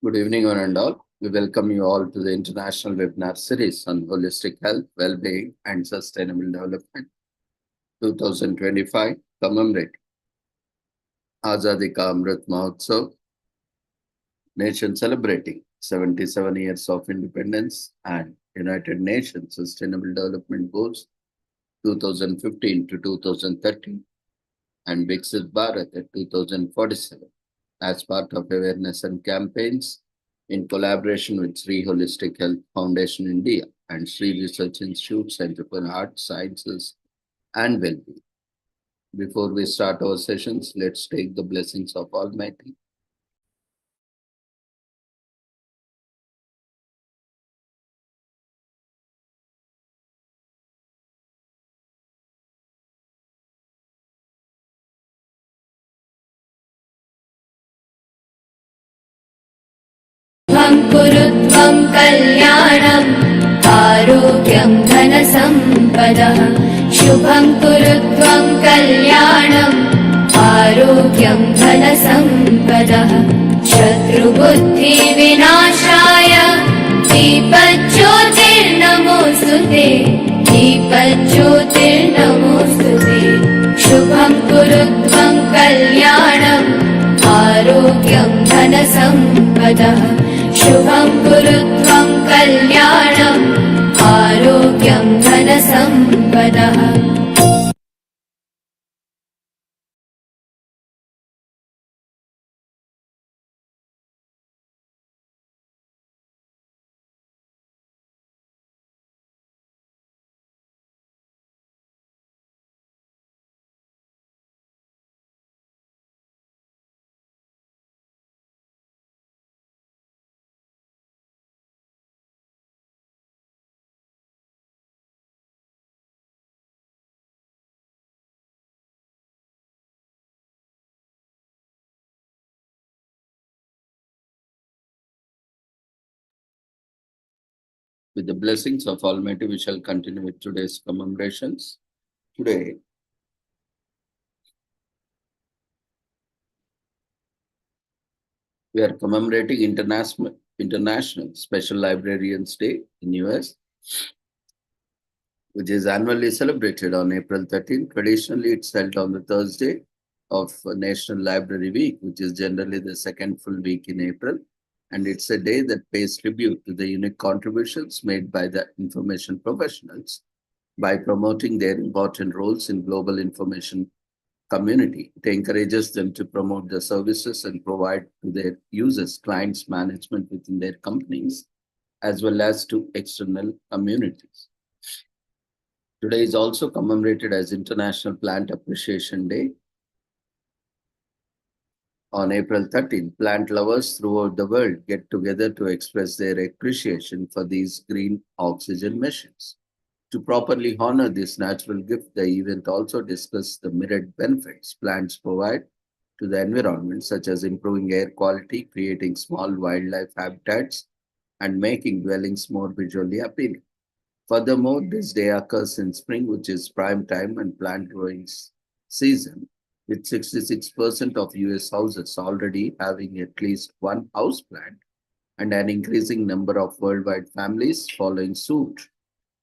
Good evening, one and all. We welcome you all to the international webinar series on holistic health, well-being, and sustainable development 2025 commemorate Azadi Ka Amrit Mahotsav, nation celebrating 77 years of independence and United Nations Sustainable Development Goals 2015 to 2030 and Viksit Bharat at 2047 as part of awareness and campaigns in collaboration with Sri Holistic Health Foundation India and Sri Research Institute Center for Art, Sciences and Wellbeing. Before we start our sessions, let's take the blessings of Almighty. कुरुत्वं कल्याणम् आरोग्यं धनसम्पदः शुभं कुरुत्वं कल्याणम् आरोग्यं धनसम्पदः शत्रुबुद्धिविनाशाय दीपज्योतिर्नमोऽस्तुते दीपज्योतिर्नमोऽस्तुते शुभं कुरुत्वं कल्याणम् आरोग्यं धनसम्पदः शुभं कुरुत्वं कल्याणम् आरोग्यं धनसम्पदः With the blessings of Almighty, we shall continue with today's commemorations. Today, we are commemorating International Special Librarians Day in US, which is annually celebrated on April 13. Traditionally, it's held on the Thursday of National Library Week, which is generally the second full week in April. And it's a day that pays tribute to the unique contributions made by the information professionals by promoting their important roles in global information community. It encourages them to promote the services and provide to their users, clients, management within their companies, as well as to external communities. Today is also commemorated as International Plant Appreciation Day. On April 13, plant lovers throughout the world get together to express their appreciation for these green oxygen machines. To properly honor this natural gift, the event also discussed the myriad benefits plants provide to the environment, such as improving air quality, creating small wildlife habitats, and making dwellings more visually appealing. Furthermore, this day occurs in spring, which is prime time and plant growing season, with 66% of US houses already having at least one house plant and an increasing number of worldwide families following suit.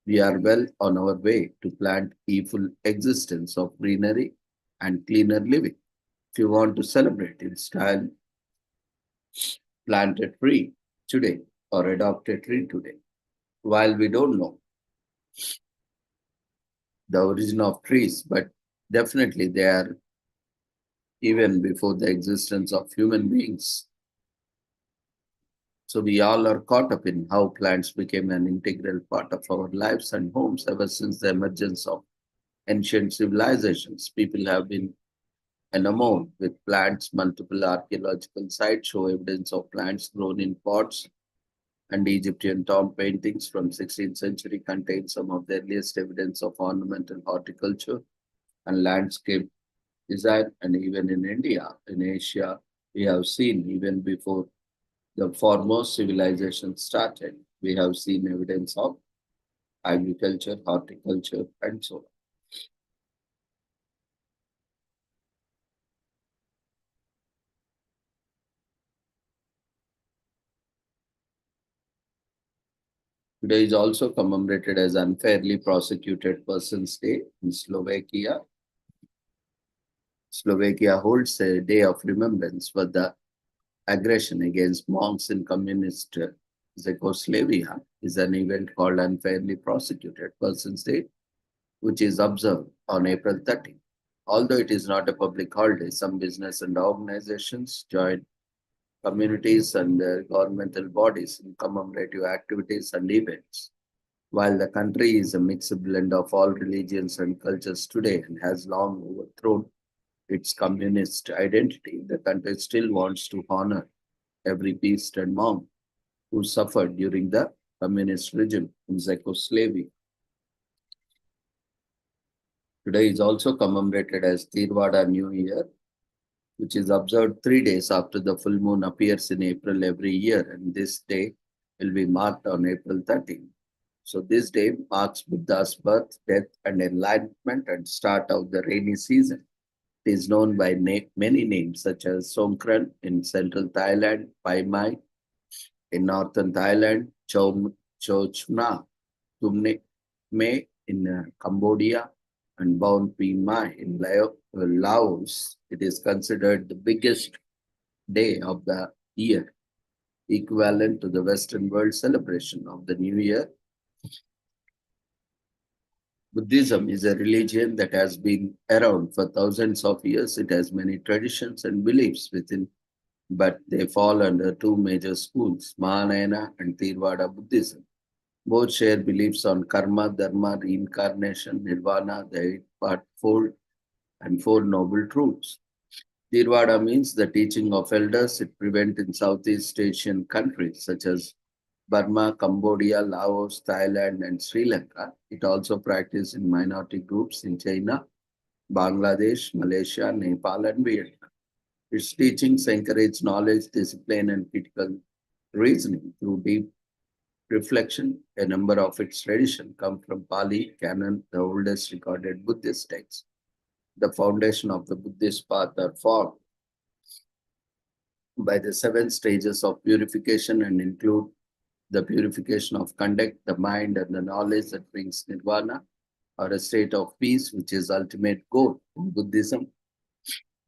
We are well on our way to plant a full existence of greenery and cleaner living. If you want to celebrate in style, plant a tree today or adopt a tree today. While we don't know the origin of trees, but definitely they are even before the existence of human beings. So we all are caught up in how plants became an integral part of our lives and homes ever since the emergence of ancient civilizations. People have been enamored with plants. Multiple archaeological sites show evidence of plants grown in pots, and Egyptian tomb paintings from 16th century contain some of the earliest evidence of ornamental horticulture and landscape design. And even in India, in Asia, we have seen even before the foremost civilization started, we have seen evidence of agriculture, horticulture, and so on. Today is also commemorated as Unfairly Prosecuted Persons Day in Slovakia. Slovakia holds a day of remembrance for the aggression against monks in communist Czechoslovakia is an event called Unfairly Prosecuted Persons Day, which is observed on April 13. Although it is not a public holiday, some business and organizations join communities and governmental bodies in commemorative activities and events. While the country is a mixed blend of all religions and cultures today and has long overthrown its communist identity, the country still wants to honor every priest and monk who suffered during the communist regime in Czechoslovakia. Today is also commemorated as Tirvada New Year, which is observed 3 days after the full moon appears in April every year, and this day will be marked on April 13. So this day marks Buddha's birth, death, and enlightenment and start of the rainy season. It is known by many names such as Songkran in central Thailand, Pai Mai in northern Thailand, Chochna, Tumne Me in Cambodia, and Bon Pi Mai in Laos. It is considered the biggest day of the year, equivalent to the Western world celebration of the New Year. Buddhism is a religion that has been around for thousands of years. It has many traditions and beliefs within, but they fall under two major schools, Mahayana and Theravada Buddhism. Both share beliefs on karma, dharma, reincarnation, nirvana, the eightfold, and four noble truths. Theravada means the teaching of elders. It prevalent in Southeast Asian countries such as Burma, Cambodia, Laos, Thailand, and Sri Lanka. It also practiced in minority groups in China, Bangladesh, Malaysia, Nepal, and Vietnam. Its teachings encourage knowledge, discipline, and critical reasoning through deep reflection. A number of its traditions come from Pali Canon, the oldest recorded Buddhist text. The foundation of the Buddhist path are formed by the seven stages of purification and include the purification of conduct, the mind, and the knowledge that brings nirvana, or a state of peace, which is ultimate goal. In Buddhism,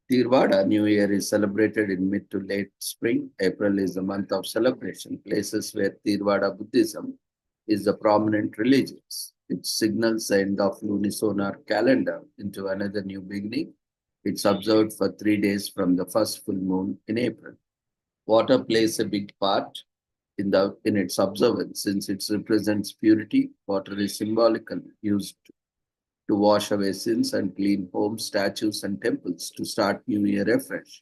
Theravada New Year is celebrated in mid to late spring. April is the month of celebration, places where Theravada Buddhism is the prominent religion. It signals the end of lunisolar calendar into another new beginning. It's observed for 3 days from the first full moon in April. Water plays a big part in its observance since it represents purity. Water is symbolically used to wash away sins and clean homes, statues, and temples to start New Year afresh.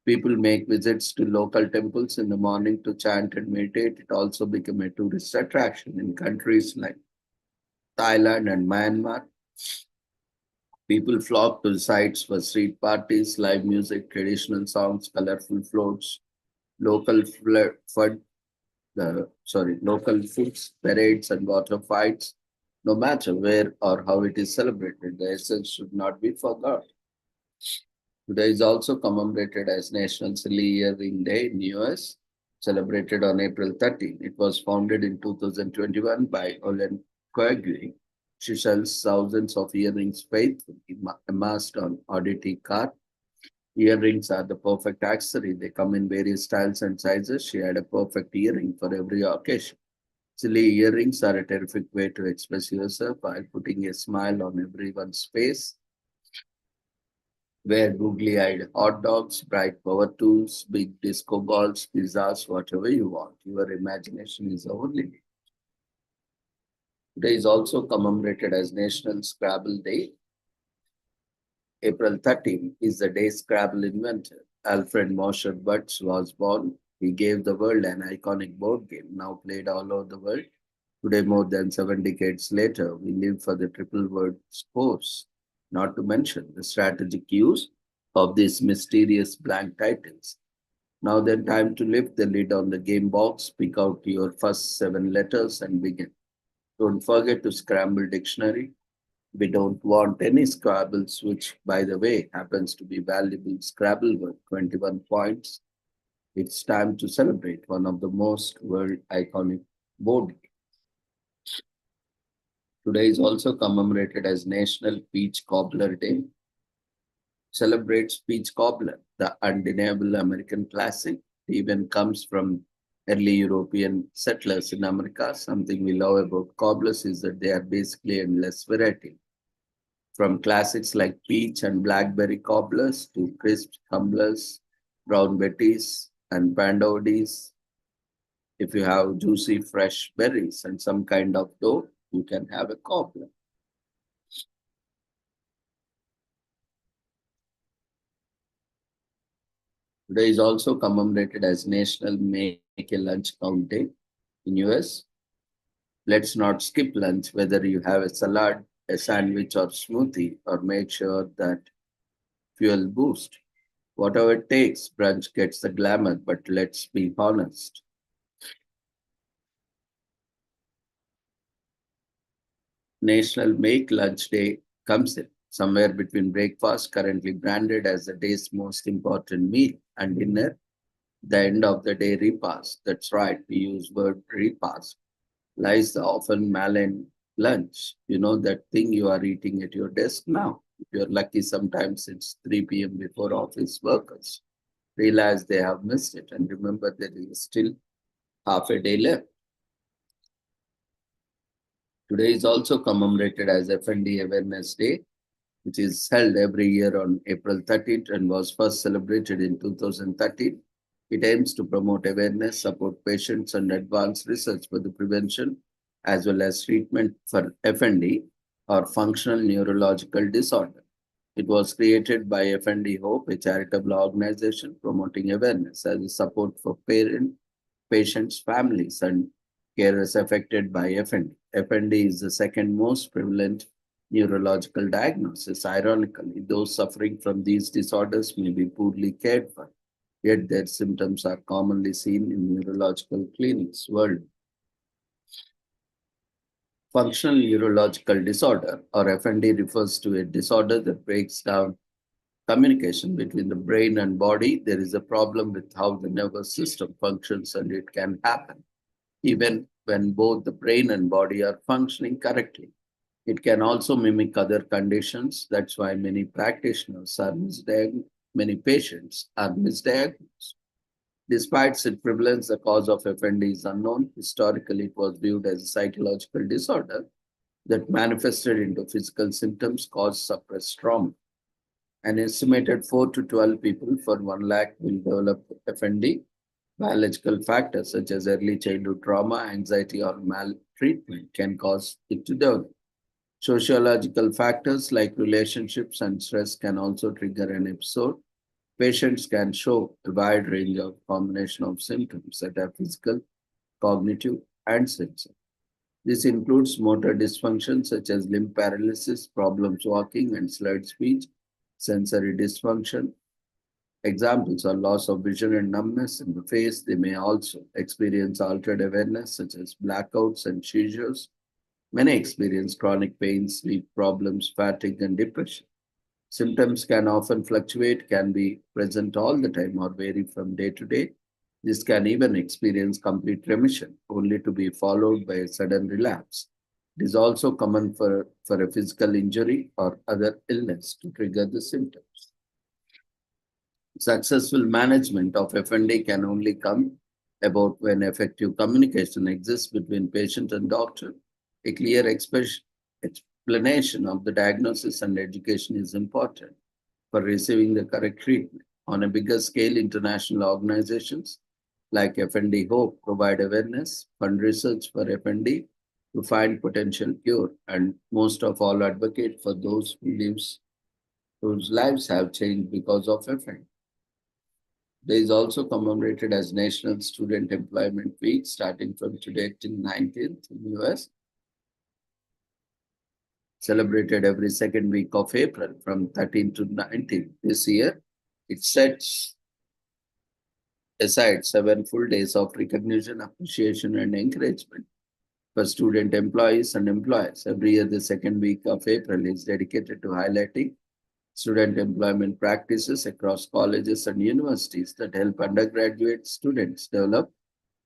People make visits to local temples in the morning to chant and meditate. It also became a tourist attraction in countries like Thailand and Myanmar. People flock to the sites for street parties, live music, traditional songs, colorful floats, local fun, local foods, parades, and water fights. No matter where or how it is celebrated, the essence should not be forgotten. Today is also commemorated as National Silly Earring Day in the US, celebrated on April 13. It was founded in 2021 by Olen Koegui. She sells thousands of earrings faithfully amassed on oddity cart. Earrings are the perfect accessory. They come in various styles and sizes. She had a perfect earring for every occasion. Silly earrings are a terrific way to express yourself while putting a smile on everyone's face. Wear googly-eyed hot dogs, bright power tools, big disco balls, pizzas, whatever you want. Your imagination is our limit. Today is also commemorated as National Scrabble Day. April 13 is the day Scrabble inventor. Alfred Mosher Butts was born. He gave the world an iconic board game, now played all over the world. Today, more than 7 decades later, we live for the triple word scores, not to mention the strategic use of these mysterious blank titles. Now then, time to lift the lid on the game box, pick out your first 7 letters and begin. Don't forget to scramble dictionary. We don't want any Scrabbles, which, by the way, happens to be valuable Scrabble worth 21 points. It's time to celebrate one of the most world iconic board games. Today is also commemorated as National Peach Cobbler Day. Celebrates Peach Cobbler, the undeniable American classic. It even comes from early European settlers in America. Something we love about cobblers is that they are basically endless variety. From classics like peach and blackberry cobblers to crisp tumblers, brown betties, and pandodis. If you have juicy fresh berries and some kind of dough, you can have a cobbler. Today is also commemorated as National Make a Lunch Count Day in US. Let's not skip lunch, whether you have a salad, a sandwich, or smoothie, or make sure that fuel boost. Whatever it takes, brunch gets the glamour, but let's be honest. National Make Lunch Day comes in somewhere between breakfast, currently branded as the day's most important meal, and dinner, the end of the day repast. That's right, we use word repast. Lies the often maligned lunch. You know that thing you are eating at your desk now. If you're lucky, sometimes it's 3 p.m. before office workers realize they have missed it and remember there is still half a day left. Today is also commemorated as FND Awareness Day, which is held every year on April 13th and was first celebrated in 2013. It aims to promote awareness, support patients, and advance research for the prevention as well as treatment for FND or functional neurological disorder. It was created by FND Hope, a charitable organization promoting awareness as a support for patients, families, and carers affected by FND. FND is the second most prevalent neurological diagnosis. Ironically, those suffering from these disorders may be poorly cared for, yet their symptoms are commonly seen in neurological clinics worldwide. Functional neurological disorder, or FND, refers to a disorder that breaks down communication between the brain and body. There is a problem with how the nervous system functions, and it can happen even when both the brain and body are functioning correctly. It can also mimic other conditions. That's why many practitioners are misdiagnosed, many patients are misdiagnosed. Despite its prevalence, the cause of FND is unknown. Historically, it was viewed as a psychological disorder that manifested into physical symptoms caused suppressed trauma. An estimated 4 to 12 people for 1 lakh will develop FND. Biological factors such as early childhood trauma, anxiety, or maltreatment can cause it to develop. Sociological factors like relationships and stress can also trigger an episode. Patients can show a wide range of combination of symptoms that are physical, cognitive, and sensory. This includes motor dysfunction such as limb paralysis, problems walking, and slurred speech, sensory dysfunction. Examples are loss of vision and numbness in the face. They may also experience altered awareness such as blackouts and seizures. Many experience chronic pain, sleep problems, fatigue, and depression. Symptoms can often fluctuate, can be present all the time, or vary from day to day. This can even experience complete remission, only to be followed by a sudden relapse. It is also common for a physical injury or other illness to trigger the symptoms. Successful management of FND can only come about when effective communication exists between patient and doctor. A clear explanation of the diagnosis and education is important for receiving the correct treatment. On a bigger scale, international organizations like FND Hope provide awareness, fund research for FND to find potential cure, and most of all advocate for those whose lives have changed because of FND. Day is also commemorated as National Student Employment Week, starting from today till 19th in US. Celebrated every second week of April from 13th to 19th. This year, it sets aside 7 full days of recognition, appreciation, and encouragement for student employees and employers. Every year, the second week of April is dedicated to highlighting student employment practices across colleges and universities that help undergraduate students develop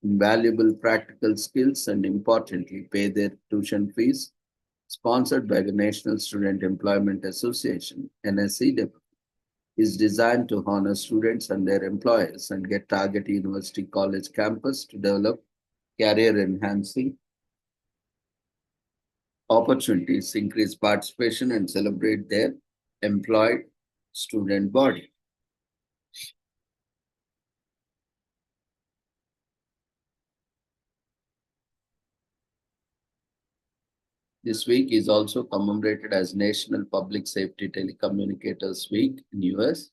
invaluable practical skills and, importantly, pay their tuition fees sponsored by the National Student Employment Association, NSCW, is designed to honor students and their employers and get target university college campus to develop career enhancing opportunities, increase participation, and celebrate their employed student body. This week is also commemorated as National Public Safety Telecommunicators Week in US.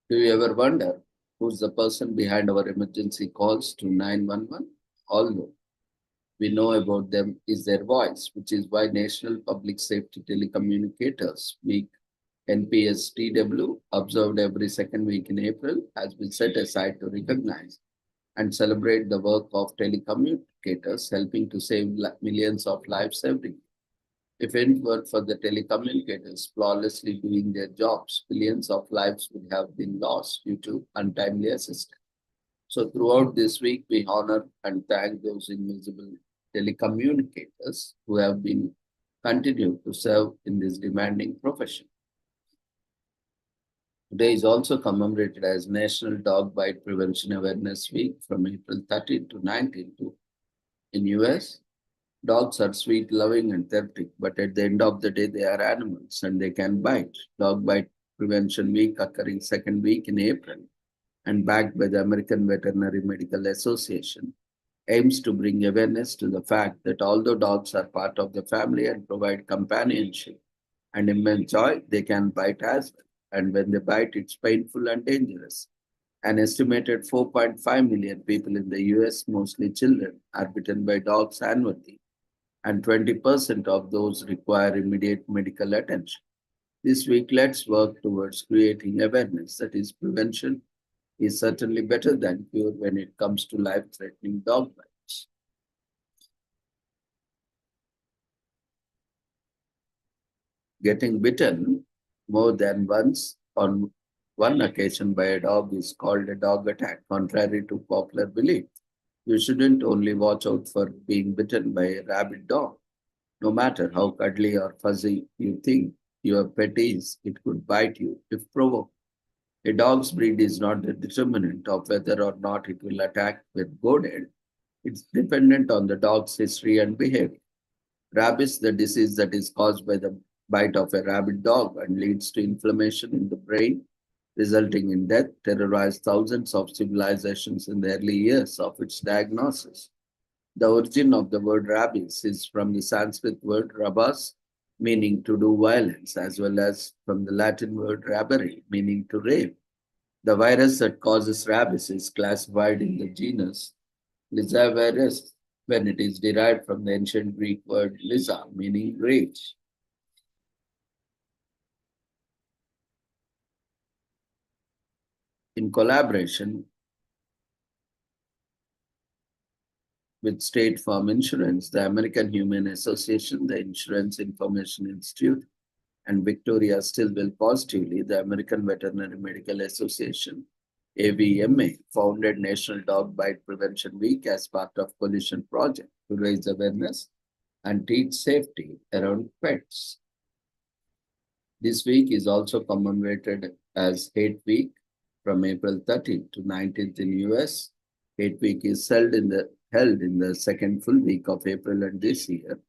Do you ever wonder who's the person behind our emergency calls to 911? Although we know about them is their voice, which is why National Public Safety Telecommunicators Week NPSTW, observed every second week in April, has been set aside to recognize and celebrate the work of telecommunicators helping to save millions of lives every year. If it weren't for the telecommunicators flawlessly doing their jobs, billions of lives would have been lost due to untimely assistance. So throughout this week, we honor and thank those invisible telecommunicators who have been continued to serve in this demanding profession. Today is also commemorated as National Dog Bite Prevention Awareness Week from April 13 to 19 in US. Dogs are sweet, loving, and therapeutic, but at the end of the day, they are animals and they can bite. Dog Bite Prevention Week, occurring second week in April and backed by the American Veterinary Medical Association, aims to bring awareness to the fact that although dogs are part of the family and provide companionship and immense joy, they can bite as well. And when they bite, it's painful and dangerous. An estimated 4.5 million people in the US, mostly children, are bitten by dogs annually, and 20% of those require immediate medical attention. This week, let's work towards creating awareness that is, prevention is certainly better than cure when it comes to life-threatening dog bites. Getting bitten more than once on one occasion by a dog is called a dog attack, contrary to popular belief. You shouldn't only watch out for being bitten by a rabid dog. No matter how cuddly or fuzzy you think your pet is, it could bite you if provoked. A dog's breed is not the determinant of whether or not it will attack when goaded. It's dependent on the dog's history and behavior. Rabies, the disease that is caused by the bite of a rabid dog and leads to inflammation in the brain, resulting in death, terrorized thousands of civilizations in the early years of its diagnosis. The origin of the word rabies is from the Sanskrit word rabas, meaning to do violence, as well as from the Latin word rabere, meaning to rave. The virus that causes rabies is classified in the genus Lyssavirus when it is derived from the ancient Greek word lyssa, meaning rage. In collaboration with State Farm Insurance, the American Humane Association, the Insurance Information Institute, and Victoria Stillwell Positively, the American Veterinary Medical Association, AVMA, founded National Dog Bite Prevention Week as part of Coalition Project to raise awareness and teach safety around pets. This week is also commemorated as Hate Week from April 13th to 19th in US. Hate Week is held in the second full week of April, and this year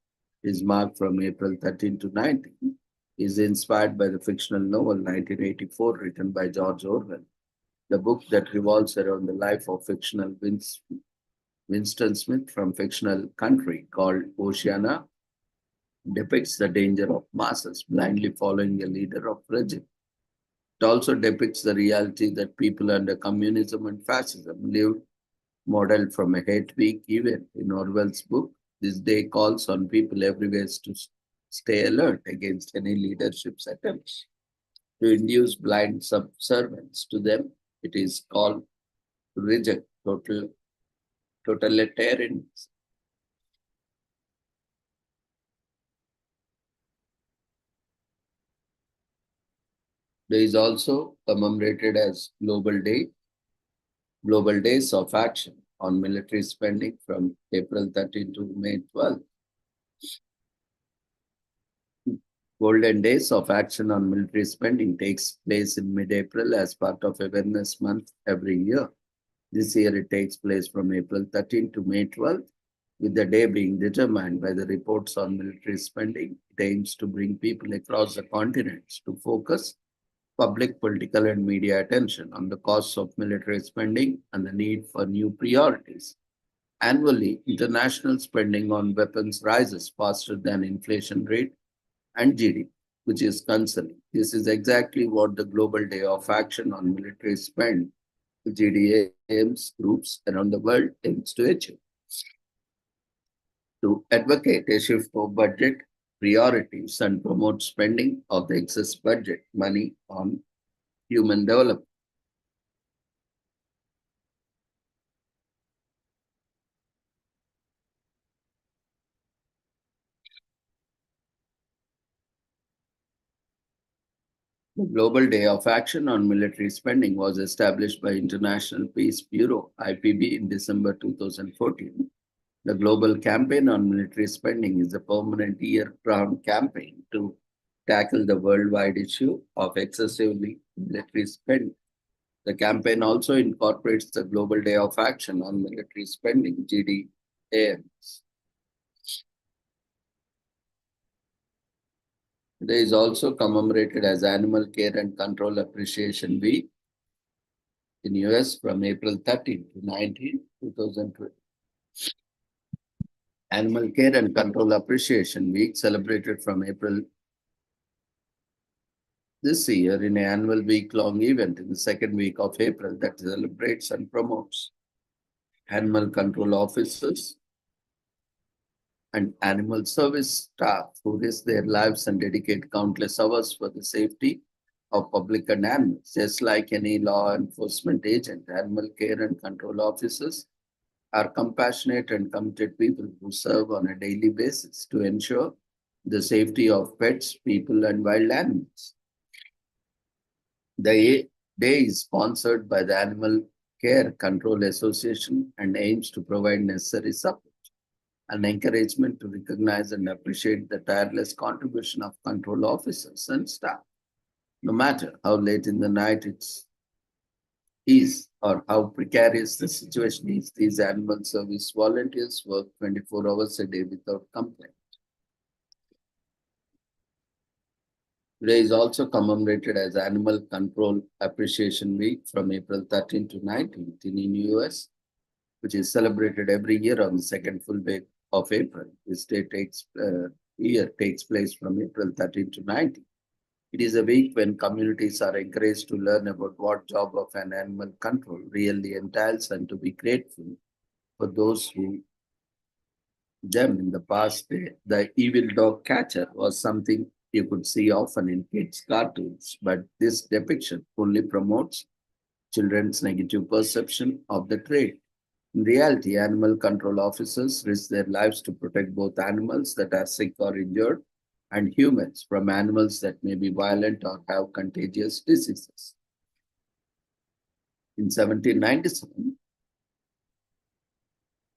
is marked from April 13 to 19, is inspired by the fictional novel 1984 written by George Orwell. The book that revolves around the life of fictional Winston Smith from fictional country called Oceania depicts the danger of masses blindly following a leader of regime. It also depicts the reality that people under communism and fascism lived, modeled from a hate week event in Orwell's book. This day calls on people everywhere to stay alert against any leadership's attempts to induce blind subservience to them. It is called to reject totalitarianism. There is also commemorated as Global Days of Action on military spending from April 13 to May 12. Golden Days of Action on Military Spending takes place in mid-April as part of Awareness Month every year. This year it takes place from April 13 to May 12, with the day being determined by the reports on military spending. It aims to bring people across the continents to focus public, political, and media attention on the costs of military spending and the need for new priorities. Annually, international spending on weapons rises faster than inflation rate and GDP, which is concerning. This is exactly what the Global Day of Action on Military Spend, GDAM's groups around the world aims to achieve. To advocate a shift of budget priorities and promote spending of the excess budget money on human development. The Global Day of Action on Military Spending was established by International Peace Bureau, IPB, in December 2014. The Global Campaign on Military Spending is a permanent year-round campaign to tackle the worldwide issue of excessively military spending. The campaign also incorporates the Global Day of Action on Military Spending, GDAMs. Today is also commemorated as Animal Care and Control Appreciation Week in US from April 13 to 19, 2020. Animal Care and Control Appreciation Week celebrated from April this year in an annual week-long event in the second week of April that celebrates and promotes animal control officers and animal service staff who risk their lives and dedicate countless hours for the safety of public and animals. Just like any law enforcement agent, animal care and control officers are compassionate and committed people who serve on a daily basis to ensure the safety of pets, people, and wild animals. The day is sponsored by the Animal Care Control Association and aims to provide necessary support and encouragement to recognize and appreciate the tireless contribution of control officers and staff. No matter how late in the night it is or how precarious the situation is, these animal service volunteers work 24 hours a day without complaint. Today is also commemorated as Animal Control Appreciation Week from April 13 to 19 in the US, which is celebrated every year on the second full day of April. This day takes place from April 13 to 19. It is a week when communities are encouraged to learn about what job of an animal control really entails and to be grateful for those who them in the past. The evil dog catcher was something you could see often in kids' cartoons, but this depiction only promotes children's negative perception of the trait. In reality, animal control officers risk their lives to protect both animals that are sick or injured and humans from animals that may be violent or have contagious diseases. In 1797,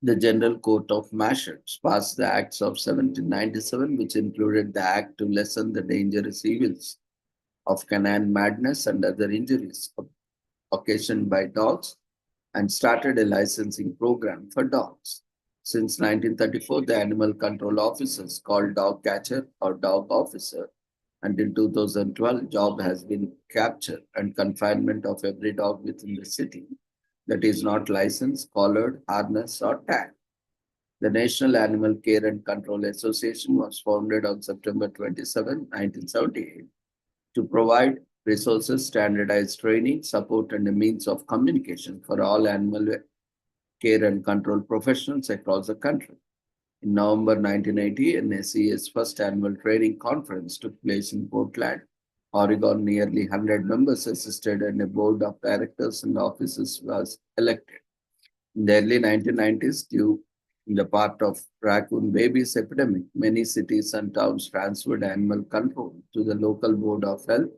the General Court of Massachusetts passed the Acts of 1797, which included the act to lessen the dangerous evils of canine madness and other injuries occasioned by dogs, and started a licensing program for dogs. Since 1934, the animal control officers called dog catcher or dog officer, and in 2012, job has been capture and confinement of every dog within the city that is not licensed, collared, harnessed, or tagged. The National Animal Care and Control Association was founded on September 27, 1978, to provide resources, standardized training, support, and a means of communication for all animal care and control professionals across the country. In November 1980, NACA's first annual training conference took place in Portland, Oregon. Nearly 100 members assisted and a board of directors and officers was elected. In the early 1990s, due in the part of raccoon babies epidemic, many cities and towns transferred animal control to the local board of health.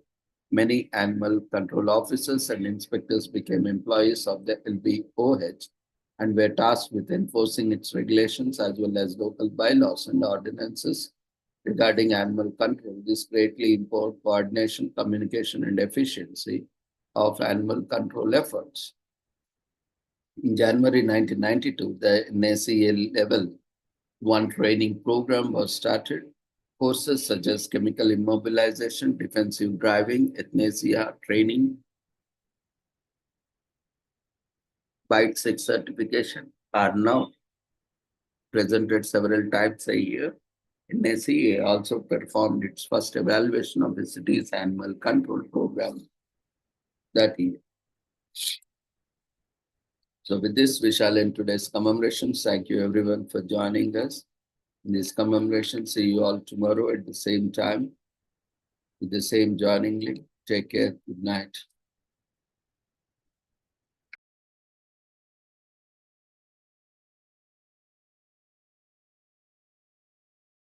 Many animal control officers and inspectors became employees of the LBOH and were tasked with enforcing its regulations as well as local bylaws and ordinances regarding animal control. This greatly improved coordination, communication, and efficiency of animal control efforts. In January 1992, the NACA Level 1 training program was started. Courses such as chemical immobilization, defensive driving, euthanasia training, Bite 6 certification are now presented several times a year. NACA also performed its first evaluation of the city's animal control program that year. So with this, we shall end today's commemorations. Thank you everyone for joining us in this commemoration. See you all tomorrow at the same time with the same joining link. Take care. Good night.